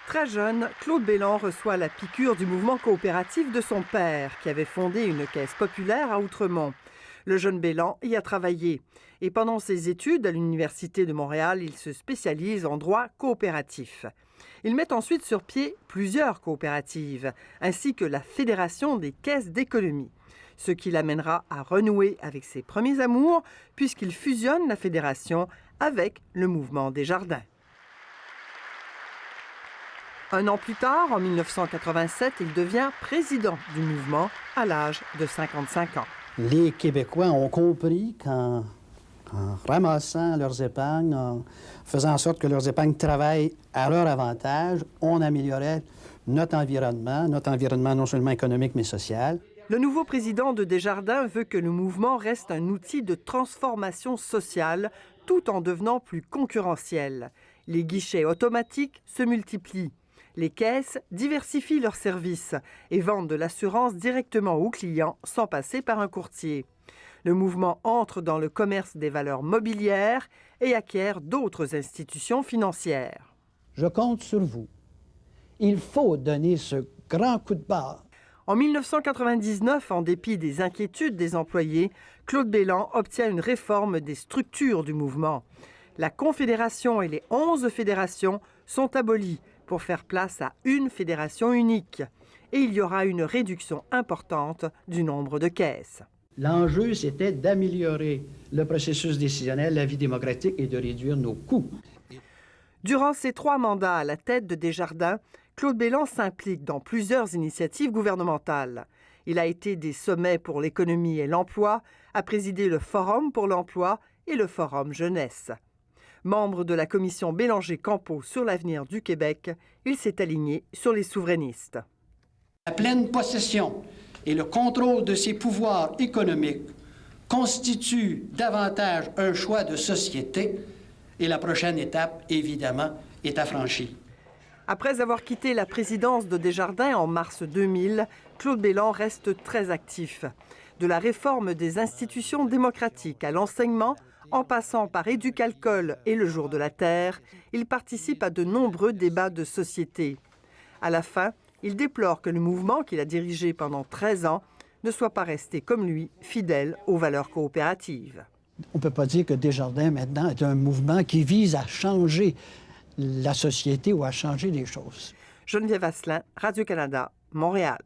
Très jeune, Claude Béland reçoit la piqûre du mouvement coopératif de son père, qui avait fondé une caisse populaire à Outremont. Le jeune Béland y a travaillé. Et pendant ses études à l'Université de Montréal, il se spécialise en droit coopératif. Il met ensuite sur pied plusieurs coopératives, ainsi que la Fédération des caisses d'économie. Ce qui l'amènera à renouer avec ses premiers amours, puisqu'il fusionne la fédération avec le mouvement Desjardins. Un an plus tard, en 1987, il devient président du mouvement à l'âge de 55 ans. Les Québécois ont compris qu'en ramassant leurs épargnes, en faisant en sorte que leurs épargnes travaillent à leur avantage, on améliorait notre environnement non seulement économique mais social. Le nouveau président de Desjardins veut que le mouvement reste un outil de transformation sociale tout en devenant plus concurrentiel. Les guichets automatiques se multiplient. Les caisses diversifient leurs services et vendent de l'assurance directement aux clients sans passer par un courtier. Le mouvement entre dans le commerce des valeurs mobilières et acquiert d'autres institutions financières. Je compte sur vous. Il faut donner ce grand coup de barre. En 1999, en dépit des inquiétudes des employés, Claude Béland obtient une réforme des structures du mouvement. La Confédération et les 11 fédérations sont abolies pour faire place à une fédération unique. Et il y aura une réduction importante du nombre de caisses. L'enjeu, c'était d'améliorer le processus décisionnel, la vie démocratique et de réduire nos coûts. Durant ses 3 mandats à la tête de Desjardins, Claude Béland s'implique dans plusieurs initiatives gouvernementales. Il a été des sommets pour l'économie et l'emploi, a présidé le Forum pour l'emploi et le Forum jeunesse. Membre de la commission Bélanger-Campeau sur l'avenir du Québec, il s'est aligné sur les souverainistes. La pleine possession et le contrôle de ses pouvoirs économiques constituent davantage un choix de société et la prochaine étape, évidemment, est à franchir. Après avoir quitté la présidence de Desjardins en mars 2000, Claude Béland reste très actif. De la réforme des institutions démocratiques à l'enseignement, en passant par Éducalcool et le Jour de la Terre, il participe à de nombreux débats de société. À la fin, il déplore que le mouvement qu'il a dirigé pendant 13 ans ne soit pas resté, comme lui, fidèle aux valeurs coopératives. On ne peut pas dire que Desjardins, maintenant, est un mouvement qui vise à changer la société ou à changer les choses. Geneviève Asselin, Radio-Canada, Montréal.